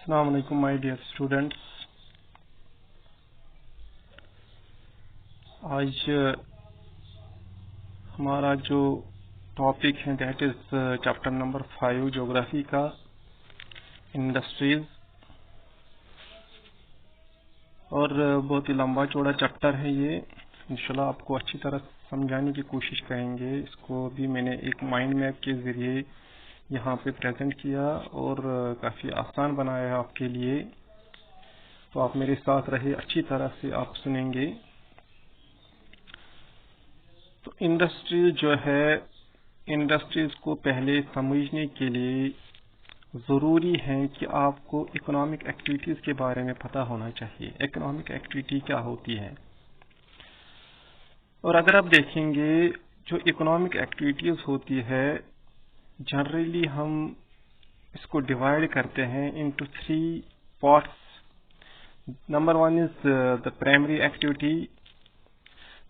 अस्सलाम वालेकुम my dear students. आज हमारा जो टॉपिक है that is chapter number 5 geography का इंडस्ट्रीज। और बहुत ही लंबा चौड़ा चैप्टर है ये। इंशाल्लाह आपको अच्छी तरह समझाने की कोशिश करेंगे। इसको भी मैंने एक माइंड मैप के जरिए यहाँ पे प्रेजेंट किया और काफ़ी आसान बनाया है आपके लिए। तो आप मेरे साथ रहे, अच्छी तरह से आप सुनेंगे। तो इंडस्ट्री जो है, इंडस्ट्रीज को पहले समझने के लिए ज़रूरी है कि आपको इकोनॉमिक एक्टिविटीज़ के बारे में पता होना चाहिए। इकोनॉमिक एक्टिविटी क्या होती है? और अगर आप देखेंगे जो इकोनॉमिक एक्टिविटीज़ होती है, जनरली हम इसको डिवाइड करते हैं into 3 parts. Number 1 is the primary activity,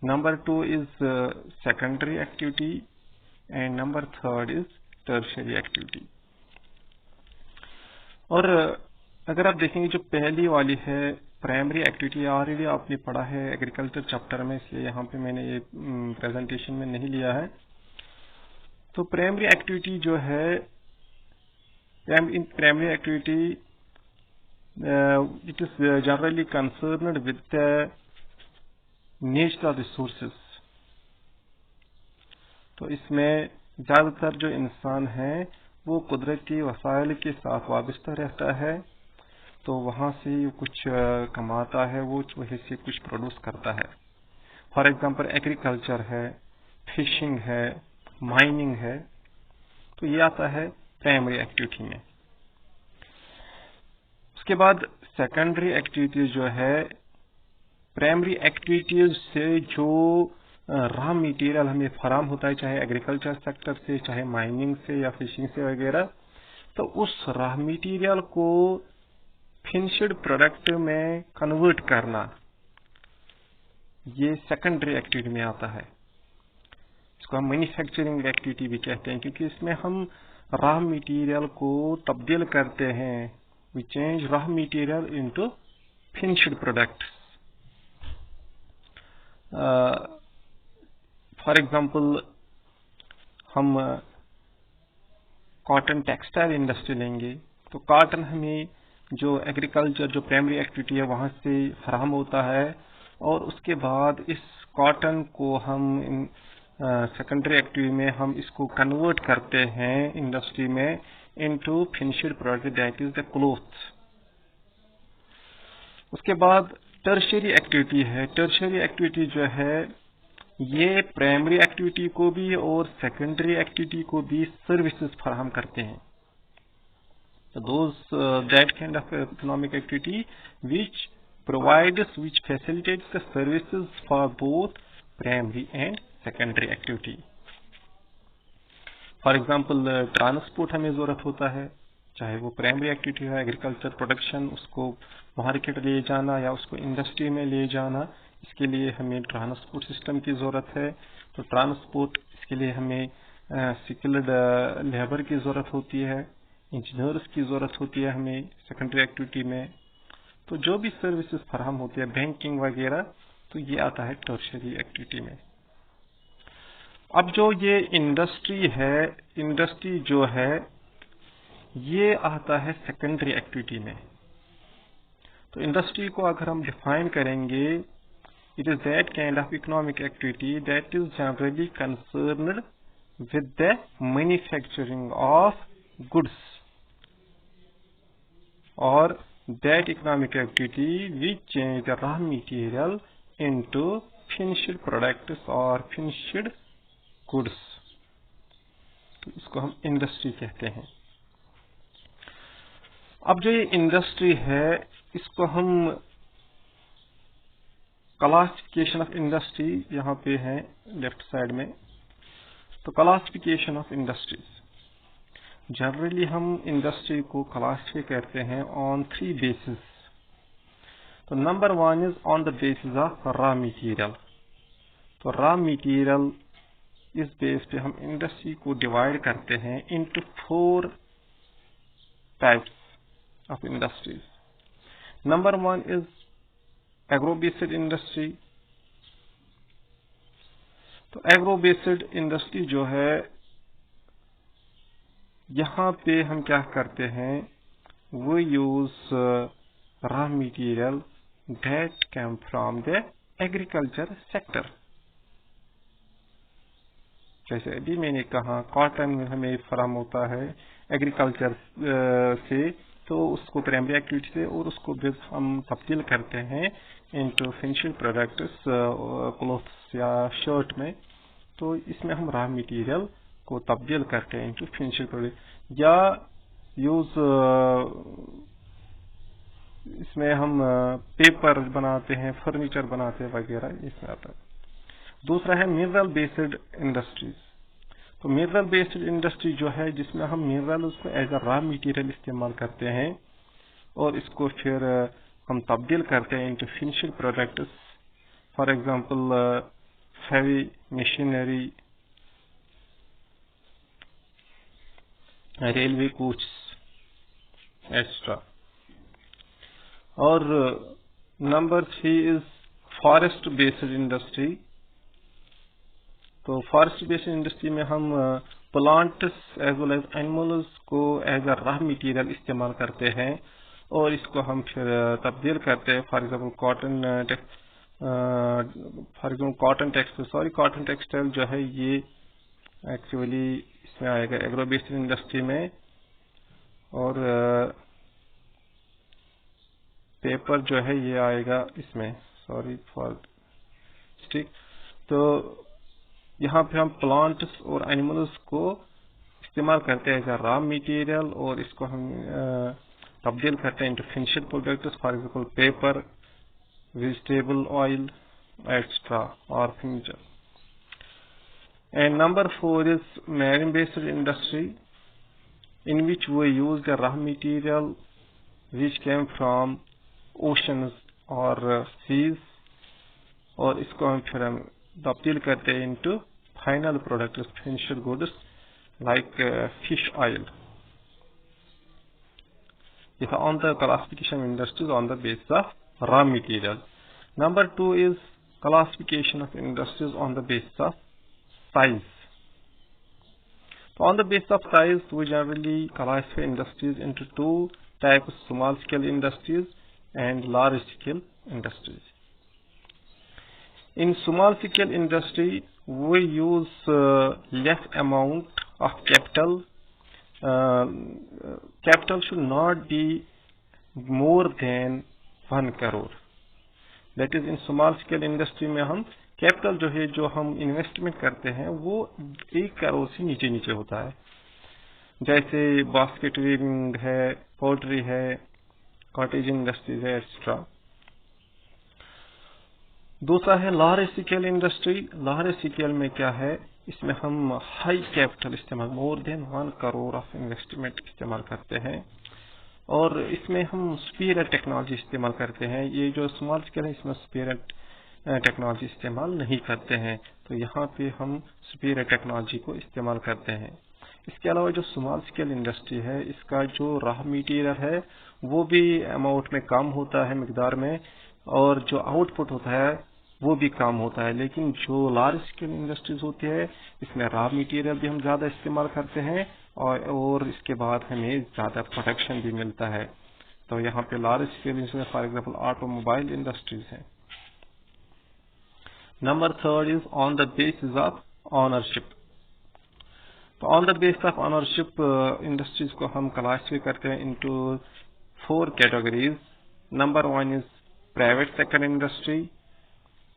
number 2 is secondary activity and number 3 is tertiary activity. और अगर आप देखेंगे जो पहली वाली है प्राइमरी एक्टिविटी, ऑलरेडी आपने पढ़ा है एग्रीकल्चर चैप्टर में, इसलिए यहाँ पे मैंने ये प्रेजेंटेशन में नहीं लिया है। तो प्राइमरी एक्टिविटी जो है, primary activity it is generally concerned with the natural resources. तो इसमें ज्यादातर जो इंसान है वो कुदरती वसाइल के साथ वाबस्ता रहता है, तो वहां से कुछ कमाता है, वो वहीं से कुछ प्रोड्यूस करता है। फॉर एग्जांपल एग्रीकल्चर है, फिशिंग है, माइनिंग है, तो ये आता है प्राइमरी एक्टिविटी में। उसके बाद सेकेंडरी एक्टिविटीज जो है, प्राइमरी एक्टिविटीज से जो रॉ मटेरियल हमें फराम होता है, चाहे एग्रीकल्चर सेक्टर से, चाहे माइनिंग से या फिशिंग से वगैरह, तो उस रॉ मटेरियल को फिनिश्ड प्रोडक्ट में कन्वर्ट करना, ये सेकेंडरी एक्टिविटी में आता है। इसको हम मैन्युफैक्चरिंग एक्टिविटी भी कहते हैं, क्योंकि इसमें हम रॉ मटेरियल को तब्दील करते हैं। We change raw material into finished product. For example हम कॉटन टेक्सटाइल इंडस्ट्री लेंगे, तो कॉटन हमें जो एग्रीकल्चर जो प्राइमरी एक्टिविटी है वहां से फराहम होता है, और उसके बाद इस कॉटन को हम सेकेंडरी एक्टिविटी में हम इसको कन्वर्ट करते हैं इंडस्ट्री में into finished product that is the cloth. उसके बाद टर्शियरी एक्टिविटी है। टर्शियरी एक्टिविटी जो है, ये प्राइमरी एक्टिविटी को भी और सेकेंडरी एक्टिविटी को भी सर्विसेज फराहम करते हैं। So those that kind of economic activity which facilitates the services for both primary and secondary activity. For example, transport हमें जरूरत होता है, चाहे वो प्राइमरी एक्टिविटी है, एग्रीकल्चर प्रोडक्शन, उसको मार्केट ले जाना या उसको इंडस्ट्री में ले जाना, इसके लिए हमें ट्रांसपोर्ट सिस्टम की जरूरत है। तो ट्रांसपोर्ट, इसके लिए हमें स्किल्ड लेबर की जरूरत होती है, इंजीनियर्स की जरूरत होती है हमें सेकेंडरी एक्टिविटी में। तो जो भी सर्विसेज फराहम होती है, बैंकिंग वगैरह, तो ये आता है टर्शियरी एक्टिविटी में। अब जो ये इंडस्ट्री है, इंडस्ट्री जो है ये आता है सेकेंडरी एक्टिविटी में। तो इंडस्ट्री को अगर हम डिफाइन करेंगे, it is that kind of economic activity that is generally concerned with the manufacturing of goods, or that economic activity which change the raw material into finished products or finished goods, तो इसको हम industry कहते हैं। अब जो ये industry है, इसको हम क्लासिफिकेशन ऑफ इंडस्ट्री यहाँ पे है लेफ्ट साइड में। तो क्लासिफिकेशन ऑफ इंडस्ट्रीज, जनरली हम इंडस्ट्री को क्लासिफाई करते हैं ऑन 3 बेसिस। तो number 1 is on the basis of raw material. तो रॉ मटेरियल, इस बेस पे हम इंडस्ट्री को डिवाइड करते हैं into 4 types of industries. Number one is agro-based industry. तो agro-based industry जो है, यहाँ पे हम क्या करते हैं, we use raw material that came from the agriculture sector. जैसे अभी मैंने कहा कॉटन हमें फराहम होता है एग्रीकल्चर से, तो उसको प्राइमरी एक्टिविटी से, और उसको भी हम तब्दील करते हैं इनटू फिनिशिंग प्रोडक्ट्स क्लोथ्स या शर्ट में। तो इसमें हम रॉ मटेरियल को तब्दील करते हैं इनटू फिनिशिंग प्रोडक्ट, या यूज इसमें हम पेपर बनाते हैं, फर्नीचर बनाते हैं वगैरह, इसमें आता है। दूसरा है मिनरल बेस्ड इंडस्ट्रीज। तो मिनरल बेस्ड इंडस्ट्री जो है, जिसमें हम मिनरल्स को एज अ रॉ मटेरियल इस्तेमाल करते हैं और इसको फिर हम तब्दील करते हैं into finishing products. For example heavy machinery, railway coach extra. और number 3 is forest based industry. तो फॉरेस्ट बेस्ड इंडस्ट्री में हम plants as well as animals को एज अ रॉ मटेरियल इस्तेमाल करते हैं और इसको हम फिर तब्दील करते हैं। फॉर एग्जांपल कॉटन टेक्सटाइल जो है, ये एक्चुअली इसमें आएगा एग्रो बेस्ड इंडस्ट्री में। और पेपर जो है ये आएगा इसमें, सॉरी फॉर स्टिक। तो यहाँ पे हम प्लांट्स और एनिमल्स को इस्तेमाल करते हैं एज अ रॉ मटेरियल और इसको हम तब्दील करते हैं into finishing products. For example paper, vegetable oil, etc. or furniture. And number 4 is marine based industry, in which we use the raw material which came from oceans or seas, और इसको हम फिर हम तब्दील करते हैं into final products, finished goods like fish oil. These are on the classification of industries on the basis of raw material. Number 2 is classification of industries on the basis of size. So on the basis of size, we generally classify industries into two types: small scale industries and large scale industries. In small scale industry, we use less amount of capital. Capital should not be more than 1 crore. That is in small scale industry में हम capital जो है, जो हम investment करते हैं, वो 1 करोड़ से नीचे नीचे होता है। जैसे बास्केट वीविंग है, पोल्ट्री है, कॉटेज इंडस्ट्रीज है, एक्सेट्रा। दूसरा है large scale industry. Large scale में क्या है, इसमें हम हाई कैपिटल इस्तेमाल, more than 1 crore of investment इस्तेमाल करते हैं और इसमें हम सुपीरियर टेक्नोलॉजी इस्तेमाल करते हैं। ये जो स्मॉल स्केल है, इसमें सुपीरियर टेक्नोलॉजी इस्तेमाल नहीं करते हैं, तो यहाँ पे हम सुपीरियर टेक्नोलॉजी को इस्तेमाल करते हैं। इसके अलावा जो स्मॉल स्केल इंडस्ट्री है, इसका जो रॉ मटेरियल है वो भी अमाउंट में कम होता है, मिकदार में, और जो आउटपुट होता है वो भी कम होता है। लेकिन जो लार्ज स्केल इंडस्ट्रीज होती है, इसमें रॉ मटेरियल भी हम ज्यादा इस्तेमाल करते हैं और इसके बाद हमें ज्यादा प्रोडक्शन भी मिलता है। तो यहाँ पे लार्ज स्केल में फॉर एग्जांपल ऑटोमोबाइल इंडस्ट्रीज है। Number 3 is on the basis of ownership. तो on the basis of ownership industries को हम क्लासिफाई करते हैं into 4 categories. Number 1 is private sector industry,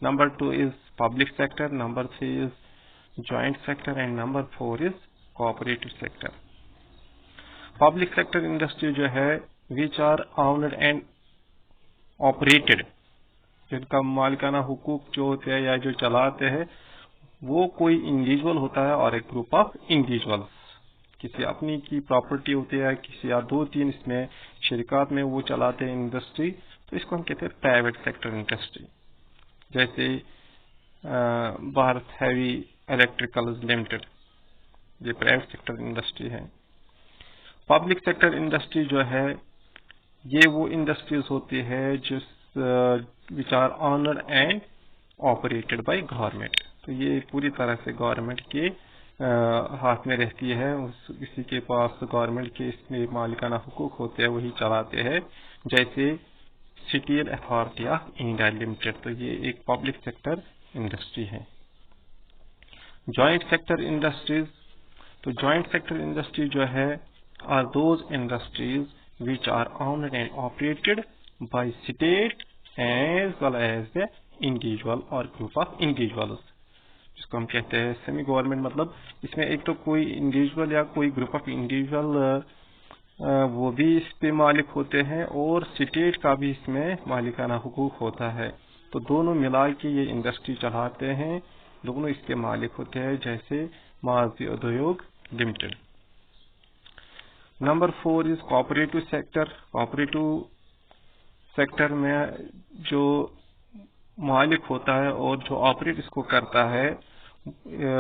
number 2 is public sector, number 3 is joint sector and number 4 is cooperative sector. Public sector industry जो है, which are owned and operated, जिनका मालिकाना हुकूक जो होते हैं या जो चलाते हैं वो कोई इंडिविजुअल होता है और एक ग्रुप ऑफ इंडिविजुअल्स, किसी अपनी की प्रॉपर्टी होती है, किसी या 2-3 इसमें शरीकात में वो चलाते हैं इंडस्ट्री, तो इसको हम कहते हैं प्राइवेट सेक्टर इंडस्ट्री। जैसे भारत हैवी इलेक्ट्रिकल्स लिमिटेड, ये प्राइवेट सेक्टर इंडस्ट्री है। पब्लिक सेक्टर इंडस्ट्री जो है, ये वो इंडस्ट्रीज होती है जिस which are owned and operated by government. तो ये पूरी तरह से गवर्नमेंट के हाथ में रहती है, किसी के पास गवर्नमेंट के इसमें मालिकाना हुकूक होते हैं, वही चलाते हैं। जैसे steel authority of India limited, तो ये एक पब्लिक सेक्टर इंडस्ट्री है। जॉइंट सेक्टर इंडस्ट्रीज, तो जॉइंट सेक्टर इंडस्ट्री जो है are those industries which are owned and operated by state as well as the individual or group of individuals, जिसको हम कहते हैं सेमी गवर्नमेंट। मतलब इसमें एक तो कोई इंडिविजुअल या कोई ग्रुप ऑफ इंडिविजुअल वो भी इस पे मालिक होते हैं और स्टेट का भी इसमें मालिकाना हुकूक होता है। तो दोनों मिला के ये इंडस्ट्री चलाते हैं, दोनों इसके मालिक होते हैं, जैसे मारुति उद्योग limited. Number 4 is cooperative sector. Cooperative sector में जो मालिक होता है और जो ऑपरेट इसको करता है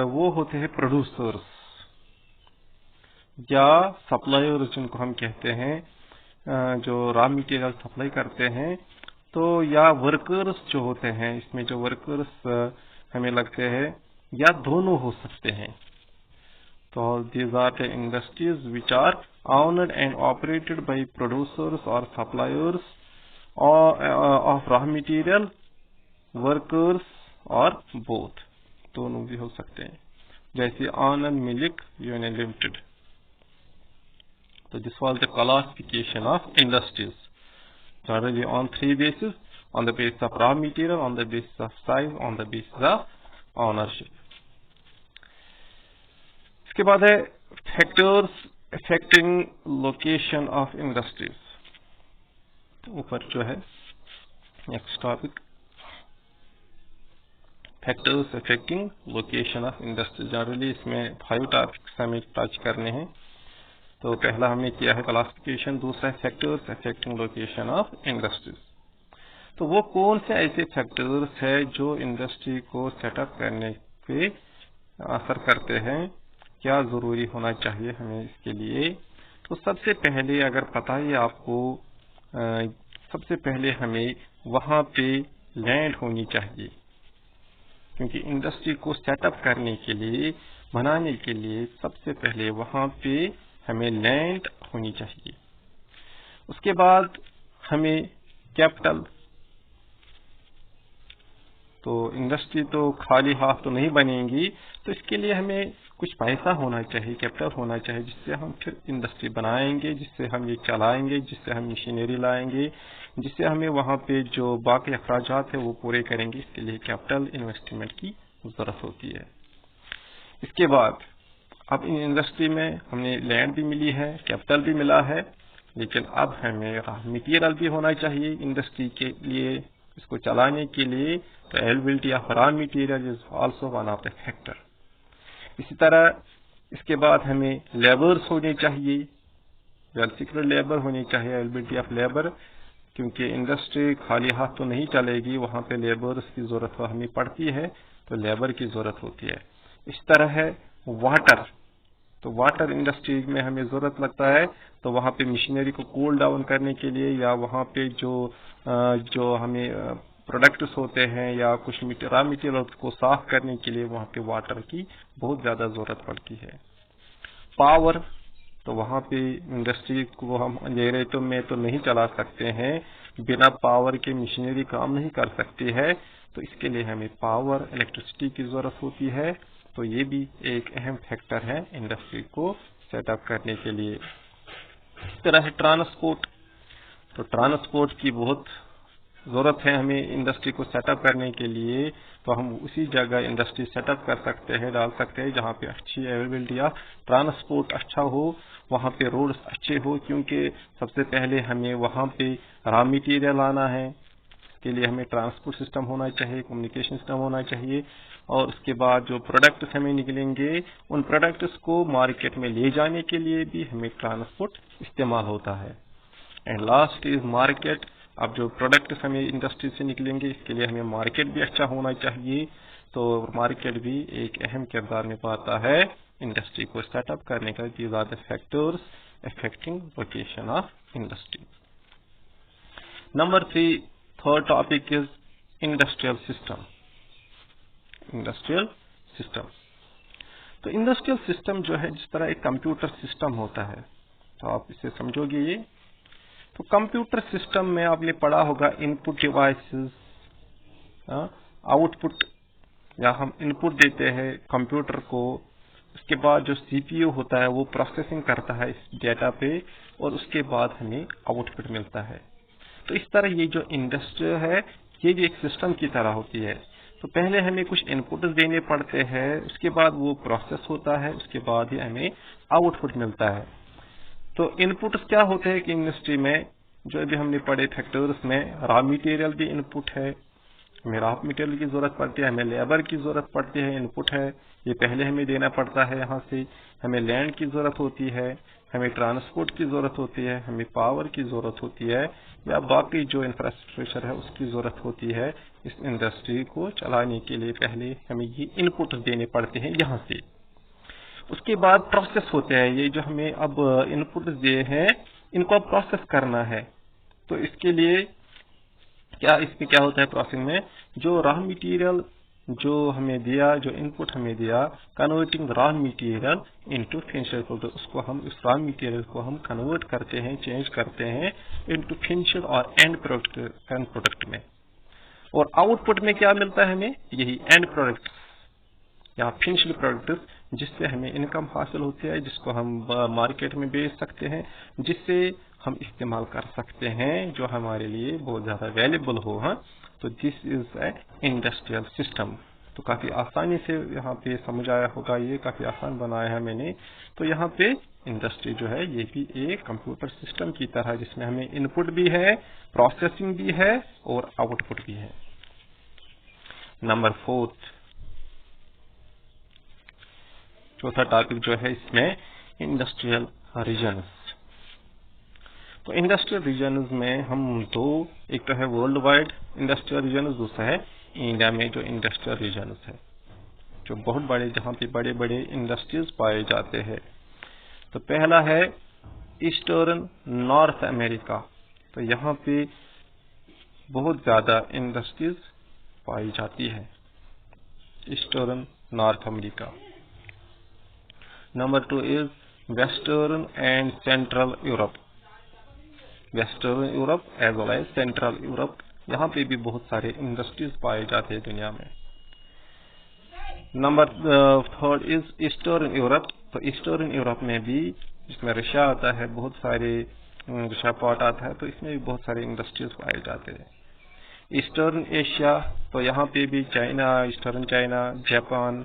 वो होते हैं प्रोड्यूसर्स या सप्लायर्स, जिनको हम कहते हैं जो रॉ मटेरियल सप्लाई करते हैं। तो या वर्कर्स जो होते हैं, इसमें जो वर्कर्स हमें लगते हैं या दोनों हो सकते हैं। So these are the industries which are owned and operated by producers or suppliers of raw material, workers or both, दोनों भी हो सकते हैं, जैसे Anand milk union limited. So this was the classification of industries, generally on 3 bases: on the basis of raw material, on the basis of size, on the basis of ownership. इसके बाद है factors affecting location of industries. ऊपर जो है next topic, factors affecting location of industries. Generally इसमें 5 topics हमें touch करने हैं। तो पहला हमने किया है क्लासिफिकेशन, दूसरा है factors affecting location of industries. तो वो कौन से ऐसे फैक्टर्स है जो इंडस्ट्री को सेटअप करने पे असर करते हैं, क्या जरूरी होना चाहिए हमें इसके लिए। तो सबसे पहले अगर पता ही आपको, सबसे पहले हमें वहां पे लैंड होनी चाहिए, क्योंकि इंडस्ट्री को सेटअप करने के लिए, बनाने के लिए सबसे पहले वहां पे हमें लैंड होनी चाहिए। उसके बाद हमें कैपिटल, तो इंडस्ट्री तो खाली हाथ तो नहीं बनेगी, तो इसके लिए हमें कुछ पैसा होना चाहिए, कैपिटल होना चाहिए, जिससे हम फिर इंडस्ट्री बनाएंगे, जिससे हम ये चलाएंगे, जिससे हम मशीनरी लाएंगे, जिससे हमें वहां पे जो बाकी अखराजात है वो पूरे करेंगे। इसके लिए कैपिटल इन्वेस्टमेंट की जरूरत होती है। इसके बाद अब इन इंडस्ट्री में हमने लैंड भी मिली है, कैपिटल भी मिला है, लेकिन अब हमें रॉ मटेरियल भी होना चाहिए इंडस्ट्री के लिए, इसको चलाने के लिए। तो availability of raw material is also one of the factor. इसी तरह इसके बाद हमें लेबर्स होने चाहिए, वेल स्किल्ड लेबर होनी चाहिए, अवेलेबिलिटी ऑफ लेबर, क्योंकि इंडस्ट्री खाली हाथ तो नहीं चलेगी, वहां पे लेबर्स की जरूरत हमें पड़ती है, तो लेबर की जरूरत होती है। इस तरह है वाटर, तो वाटर इंडस्ट्री में हमें जरूरत लगता है, तो वहां पे मशीनरी को कूल डाउन करने के लिए, या वहां पे जो हमें प्रोडक्ट्स होते हैं या कुछ रॉ मटेरियल को साफ करने के लिए वहां पे वाटर की बहुत ज्यादा जरूरत पड़ती है। पावर, तो वहां पे इंडस्ट्री को हम अंधेरे तो में तो नहीं चला सकते हैं, बिना पावर के मशीनरी काम नहीं कर सकती है, तो इसके लिए हमें पावर, इलेक्ट्रिसिटी की जरूरत होती है। तो ये भी एक अहम फैक्टर है इंडस्ट्री को सेटअप करने के लिए। इस तरह है ट्रांसपोर्ट, तो ट्रांसपोर्ट की बहुत जरूरत है हमें इंडस्ट्री को सेटअप करने के लिए। तो हम उसी जगह इंडस्ट्री सेटअप कर सकते हैं, डाल सकते हैं जहां पे अच्छी अवेलेबिलिटी ऑफ ट्रांसपोर्ट अच्छा हो, वहां पे रोड्स अच्छे हो, क्योंकि सबसे पहले हमें वहां पे रॉ मटेरियल आना है, इसके लिए हमें ट्रांसपोर्ट सिस्टम होना चाहिए, कम्युनिकेशन सिस्टम होना चाहिए। और उसके बाद जो प्रोडक्ट्स हमें निकलेंगे, उन प्रोडक्ट्स को मार्केट में ले जाने के लिए भी हमें ट्रांसपोर्ट इस्तेमाल होता है। एंड लास्ट इज मार्केट, अब जो प्रोडक्ट्स हमें इंडस्ट्री से निकलेंगे, इसके लिए हमें मार्केट भी अच्छा होना चाहिए। तो मार्केट भी एक अहम किरदार निभाता है इंडस्ट्री को सेटअप करने का। These are the factors affecting location of industry. Number 3, third topic is industrial system. Industrial system, तो इंडस्ट्रियल सिस्टम जो है जिस तरह एक कंप्यूटर सिस्टम होता है, तो आप इसे समझोगे ये। तो कंप्यूटर सिस्टम में आपने पढ़ा होगा इनपुट डिवाइसेस, आउटपुट, या हम इनपुट देते हैं कंप्यूटर को, उसके बाद जो सीपीयू होता है वो प्रोसेसिंग करता है इस डेटा पे, और उसके बाद हमें आउटपुट मिलता है। तो इस तरह ये जो इंडस्ट्री है ये भी एक सिस्टम की तरह होती है। तो पहले हमें कुछ इनपुट देने पड़ते हैं, उसके बाद वो प्रोसेस होता है, उसके बाद ही हमें आउटपुट मिलता है। तो इनपुट क्या होते हैं कि इंडस्ट्री में, जो अभी हमने पढ़े फैक्टर्स में, रॉ मटेरियल भी इनपुट है, हमें रॉ मटेरियल की जरूरत पड़ती है, हमें लेबर की जरूरत पड़ती है, इनपुट है, ये पहले हमें देना पड़ता है यहाँ से। हमें लैंड की जरूरत होती है, हमें ट्रांसपोर्ट की जरूरत होती है, हमें पावर की जरूरत होती है, या बाकी जो इंफ्रास्ट्रक्चर है उसकी जरूरत होती है। इस इंडस्ट्री को चलाने के लिए पहले हमें ये इनपुट देने पड़ते हैं यहाँ से। उसके बाद प्रोसेस होते हैं, ये जो हमें अब इनपुट दिए हैं इनको अब प्रोसेस करना है। तो इसके लिए इसमें क्या होता है प्रोसेसिंग में, जो रॉ मटेरियल जो हमें दिया, जो इनपुट हमें दिया, converting raw material into finished product, उसको हम इस रॉ मटेरियल को हम कन्वर्ट करते हैं, चेंज करते हैं इनटू फिनिश्ड और एंड प्रोडक्ट में। और आउटपुट में क्या मिलता है हमें, यही एंड प्रोडक्ट या फिनिश्ड प्रोडक्ट, जिससे हमें इनकम हासिल होती है, जिसको हम मार्केट में बेच सकते हैं, जिससे हम इस्तेमाल कर सकते हैं, जो हमारे लिए बहुत ज्यादा वैल्यूएबल हो। तो this is a industrial system. तो काफी आसानी से यहाँ पे समझ आया होगा, ये काफी आसान बनाया है मैंने। तो यहाँ पे इंडस्ट्री जो है ये भी एक कंप्यूटर सिस्टम की तरह, जिसमें हमें इनपुट भी है, प्रोसेसिंग भी है और आउटपुट भी है। नंबर 4, चौथा टॉपिक जो है इसमें इंडस्ट्रियल रीजन्स। तो इंडस्ट्रियल रीजन्स में हम दो, एक तो है वर्ल्ड वाइड इंडस्ट्रियल रीजन्स, दूसरा है इंडिया में जो इंडस्ट्रियल रीजन्स है, जो बहुत बड़े, जहाँ पे बड़े बड़े इंडस्ट्रीज पाए जाते हैं। तो पहला है ईस्टर्न नॉर्थ अमेरिका। तो यहाँ पे बहुत ज्यादा इंडस्ट्रीज पाई जाती है, eastern north America. Number 2 is western and central Europe. Western Europe as well as central Europe, यहाँ पे भी बहुत सारे इंडस्ट्रीज पाए जाते हैं दुनिया में। Number 3 is eastern Europe. तो ईस्टर्न यूरोप में भी, जिसमें रशिया आता है, बहुत सारे रशिया पार्ट आता है, तो इसमें भी बहुत सारे इंडस्ट्रीज पाए जाते हैं। ईस्टर्न एशिया, तो यहाँ पे भी China, eastern China, Japan,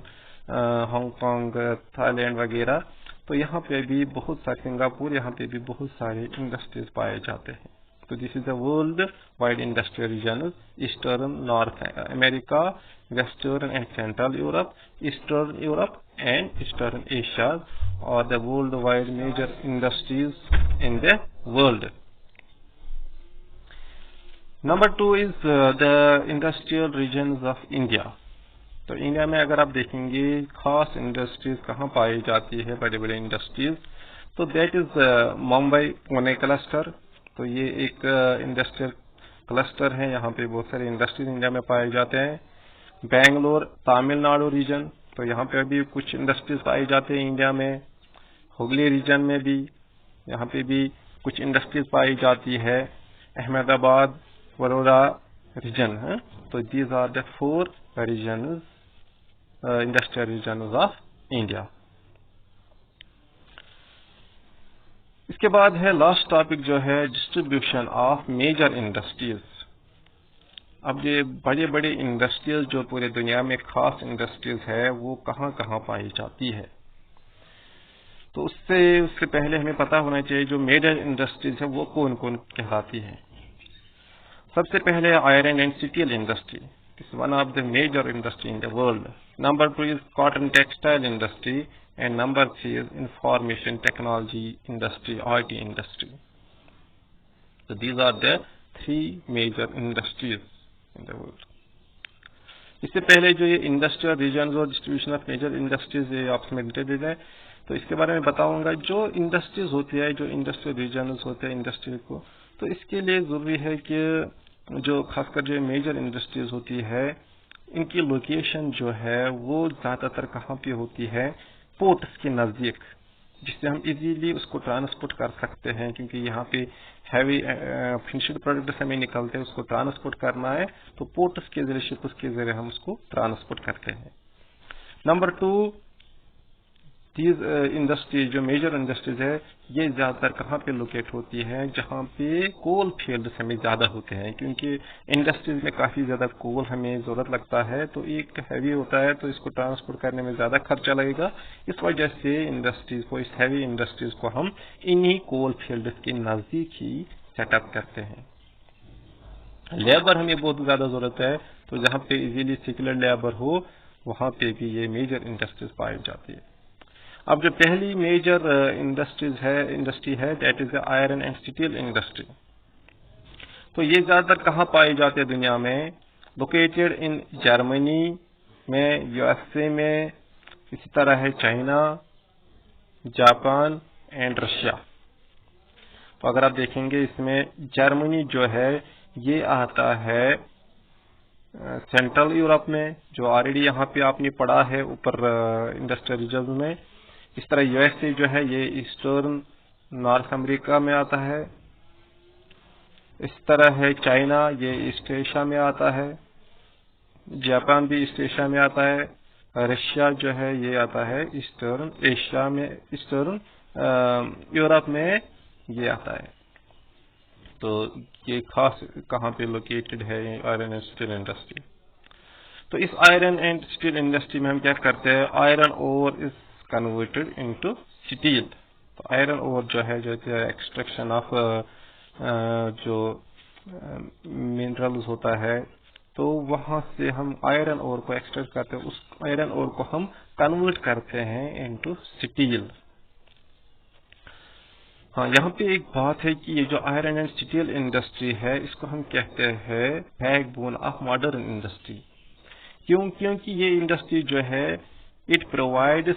Hong Kong, Thailand वगैरह, तो यहाँ पे भी बहुत सारे, सिंगापुर, यहाँ पे भी बहुत सारे इंडस्ट्रीज पाए जाते हैं। तो this is the world wide industrial region, eastern north America, western and central Europe, eastern Europe and eastern Asia, और the world wide major industries in the world. Number 2 is the industrial regions of India. तो India में अगर आप देखेंगे खास industries कहाँ पाई जाती है, बड़े बड़े इंडस्ट्रीज, तो that is Mumbai Pune cluster. तो ये एक इंडस्ट्रियल क्लस्टर है, यहाँ पे बहुत सारे इंडस्ट्रीज इंडिया में पाए जाते हैं। बेंगलोर तमिलनाडु रीजन, तो यहाँ पे भी कुछ इंडस्ट्रीज पाई जाते हैं इंडिया में। हुगली रीजन में भी, यहाँ पे भी कुछ इंडस्ट्रीज पाई जाती है। अहमदाबाद, वडोदरा रीजन है। तो these are the 4 region, industrial regions of India. इसके बाद है लास्ट टॉपिक जो है डिस्ट्रीब्यूशन ऑफ मेजर इंडस्ट्रीज। अब ये बड़े बड़े इंडस्ट्रीज जो पूरे दुनिया में खास इंडस्ट्रीज है, वो कहाँ कहाँ पाई जाती है। तो उससे पहले हमें पता होना चाहिए जो मेजर इंडस्ट्रीज है वो कौन कौन कहलाती है। सबसे पहले iron and steel industry, is one of the major industry in the world. Number 2 is cotton textile industry, and number 3 is information technology industry, IT industry. So these are the 3 major industries in the world. इससे पहले जो ये industrial region और distribution of major industries ये आपस में related है, तो इसके बारे में बताऊंगा। जो इंडस्ट्रीज होती है, जो इंडस्ट्रियल रीजन्स होते हैं इंडस्ट्री को, तो इसके लिए ज़रूरी है कि जो खासकर जो मेजर इंडस्ट्रीज होती है, इनकी लोकेशन जो है वो ज़्यादातर कहाँ पे होती है, पोर्ट्स के नज़दीक, जिससे हम इजीली उसको ट्रांसपोर्ट कर सकते हैं, क्योंकि यहाँ पे हैवी फिनिश्ड प्रोडक्ट्स हमें निकलते हैं, उसको ट्रांसपोर्ट करना है तो पोर्ट्स के जरिए, शिप्स के जरिए हम उसको ट्रांसपोर्ट करते हैं। नंबर 2, दीज इंडस्ट्री जो मेजर इंडस्ट्रीज है, ये ज्यादातर कहाँ पे लोकेट होती है, जहाँ पे कोल फील्ड हमें ज्यादा होते हैं, क्योंकि इंडस्ट्रीज में काफी ज्यादा कोल हमें जरूरत लगता है, तो एक हैवी होता है तो इसको ट्रांसपोर्ट करने में ज्यादा खर्चा लगेगा। इस वजह से इंडस्ट्रीज को, इस हैवी इंडस्ट्रीज को हम इन्हीं कोल फील्ड के नजदीक ही सेटअप करते हैं। लेबर हमें बहुत ज्यादा जरूरत है, तो जहाँ पे इजीली स्किल्ड लेबर हो वहां पे भी ये मेजर इंडस्ट्रीज पाई जाती है। अब जो पहली मेजर इंडस्ट्री है that is the iron and steel industry. तो ये ज्यादातर कहाँ पाई जाती है दुनिया में? लोकेटेड इन जर्मनी में, यूएसए में, इसी तरह है चाइना, जापान एंड रशिया। तो अगर आप देखेंगे इसमें जर्मनी जो है ये आता है सेंट्रल यूरोप में, जो ऑलरेडी यहाँ पे आपने पढ़ा है ऊपर इंडस्ट्रियल रीजन में। इस तरह यूएसए जो है ये ईस्टर्न नॉर्थ अमेरिका में आता है। इस तरह है चाइना, ये ईस्ट एशिया में आता है। जापान भी ईस्ट एशिया में आता है। रशिया जो है ये आता है ईस्टर्न एशिया में, ईस्टर्न यूरोप में ये आता है। तो ये खास कहाँ पे लोकेटेड है आयरन एंड स्टील इंडस्ट्री। तो इस आयरन एंड स्टील इंडस्ट्री में हम क्या करते हैं, iron ore is converted into steel. तो आयरन ओर जो है, जो एक्सट्रैक्शन ऑफ जो मिनरल्स होता है, तो वहां से हम आयरन ओर को एक्सट्रैक्ट करते हैं, उस आयरन ओर को हम कन्वर्ट करते हैं इनटू स्टील। हाँ, यहाँ पे एक बात है कि ये जो आयरन एंड स्टील इंडस्ट्री है, इसको हम कहते हैं बैकबोन ऑफ मॉडर्न इंडस्ट्री। क्योंकि ये इंडस्ट्री जो है it provides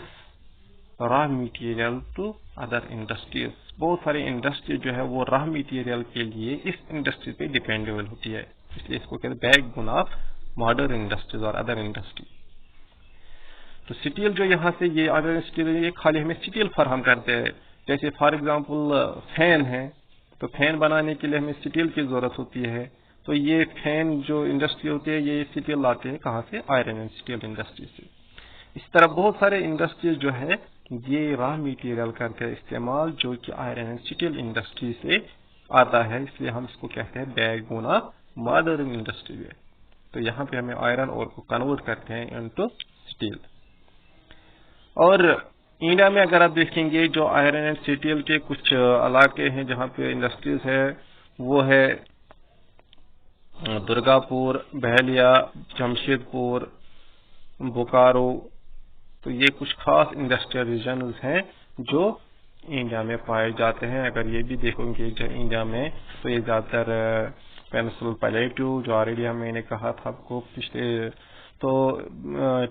raw material to other industries. बहुत सारी इंडस्ट्री जो है वो रॉ मटेरियल के लिए इस इंडस्ट्री पे डिपेंडेबल होती है, इसलिए इसको कहते हैं बैकबोन ऑफ मॉडर्न इंडस्ट्रीज और अदर इंडस्ट्री। तो स्टील जो यहाँ से ये आयरन स्टील, ये खाली हमें स्टील फराहम करते हैं। जैसे फॉर एग्जांपल फैन है, तो फैन बनाने के लिए हमें स्टील की जरूरत होती है। तो ये फैन जो इंडस्ट्री होती है ये स्टील लाते हैं कहाँ से, आयरन एंड स्टील इंडस्ट्री से। इस तरह बहुत सारे इंडस्ट्रीज जो है ये रॉ मटेरियल करते हैं इस्तेमाल, जो कि आयरन एंड स्टील इंडस्ट्री से आता है, इसलिए हम इसको कहते हैं बैकबोन ऑफ मॉडर्न इंडस्ट्री। तो यहाँ पे हमें आयरन और को कन्वर्ट करते हैं इनटू स्टील। और इंडिया में अगर आप देखेंगे जो आयरन एंड स्टील के कुछ इलाके हैं जहाँ पे इंडस्ट्रीज है, वो है दुर्गापुर, बहलिया, जमशेदपुर, बोकारो। तो ये कुछ खास इंडस्ट्रियल रीजन हैं जो इंडिया में पाए जाते हैं। अगर ये भी देखोगे जो इंडिया में, तो ये ज्यादातर पेनिनसुलर पैलेटिव, जो ऑलरेडी मैंने कहा था आपको पिछले तो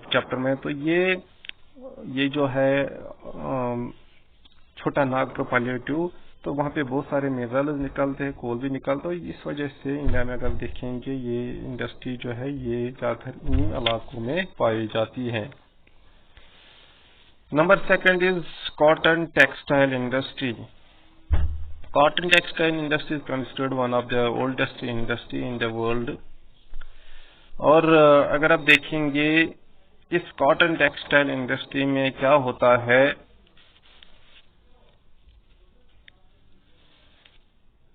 चैप्टर में, तो ये जो है छोटा नागपुर पैलेटिव, तो वहाँ पे बहुत सारे मिनरल्स निकलते हैं, कोल भी निकलता है। इस वजह से इंडिया में अगर देखेंगे ये इंडस्ट्री जो है ये ज्यादातर इन्हीं इलाकों में पाई जाती है। Number 2 is cotton textile industry. Cotton textile industry is considered one of the oldest industry in the world. और अगर आप देखेंगे इस कॉटन टेक्सटाइल इंडस्ट्री में क्या होता है,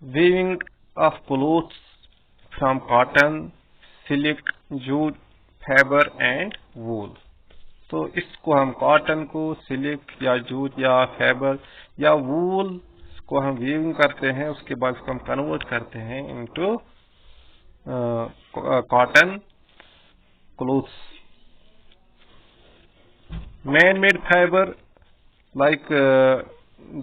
weaving of clothes from cotton, silk, jute, fibre and wool. तो इसको हम कॉटन को, सिल्क या जूट या फाइबर या वूल को हम वीविंग करते हैं, उसके बाद इसको हम कन्वर्ट करते हैं into cotton clothes. Man made fibre like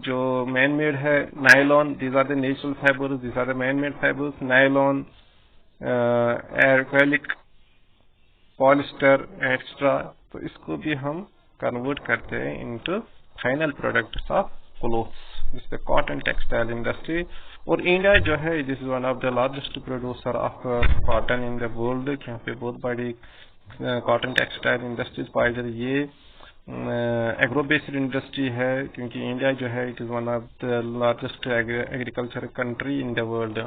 जो मैन मेड है nylon, these are the natural fibres, these are the man made fibres, nylon, acrylic, polyester extra. तो इसको भी हम कन्वर्ट करते हैं into final products of clothes, जिसपे cotton textile industry. और इंडिया जो है this is one of the largest producer of cotton in the world. यहाँ पे बहुत बड़ी कॉटन टेक्सटाइल इंडस्ट्रीज पाई जाती है। ये एग्रो बेस्ड इंडस्ट्री है, क्योंकि इंडिया जो है it is one of the largest agriculture country in the world.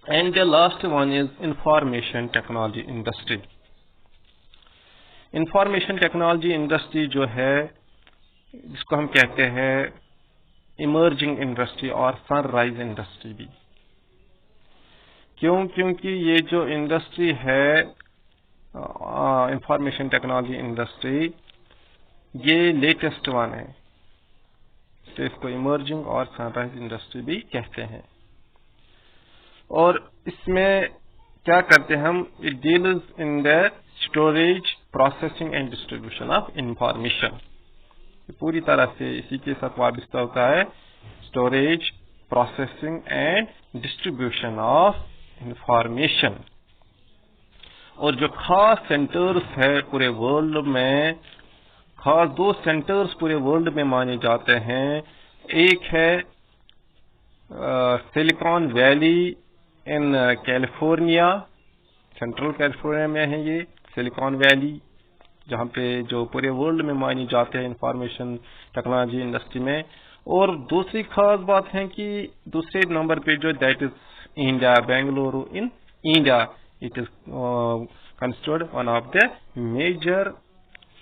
And the last one is information technology industry. Information technology industry जो है, जिसको हम कहते हैं इमर्जिंग इंडस्ट्री और सनराइज इंडस्ट्री भी। क्यों? क्योंकि ये जो इंडस्ट्री है इंफॉर्मेशन टेक्नोलॉजी इंडस्ट्री, ये लेटेस्ट वन है, तो इसको इमर्जिंग और सनराइज इंडस्ट्री भी कहते हैं। और इसमें क्या करते हैं हम? It deals in the storage, processing and distribution of information. पूरी तरह से इसी के साथ वाबस्ता होता है, storage, processing and distribution of information. और जो खास सेंटर्स है पूरे वर्ल्ड में, खास 2 सेंटर्स पूरे वर्ल्ड में माने जाते हैं। एक है silicon valley in California, central California में है ये सिलिकॉन वैली, जहाँ पे जो पूरे वर्ल्ड में मानी जाते हैं इंफॉर्मेशन टेक्नोलॉजी इंडस्ट्री में। और दूसरी खास बात है कि दूसरे नंबर पे जो that is India, Bengaluru in India, it is considered one of the major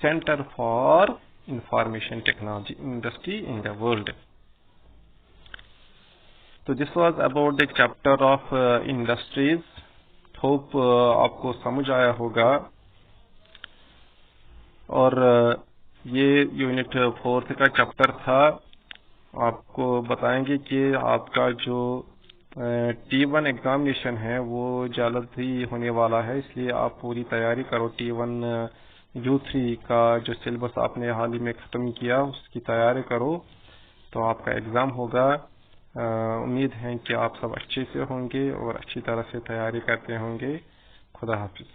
centre for information technology industry in the world. तो this was about the chapter of industries. Hope आपको समझ आया होगा। और ये यूनिट 4 का चैप्टर था। आपको बताएंगे कि आपका जो T1 एग्जामिनेशन है वो जल्द ही होने वाला है, इसलिए आप पूरी तैयारी करो। T1 U3 का जो सिलेबस आपने हाल ही में ख़त्म किया उसकी तैयारी करो, तो आपका एग्ज़ाम होगा। उम्मीद है कि आप सब अच्छे से होंगे और अच्छी तरह से तैयारी करते होंगे। खुदा हाफिज।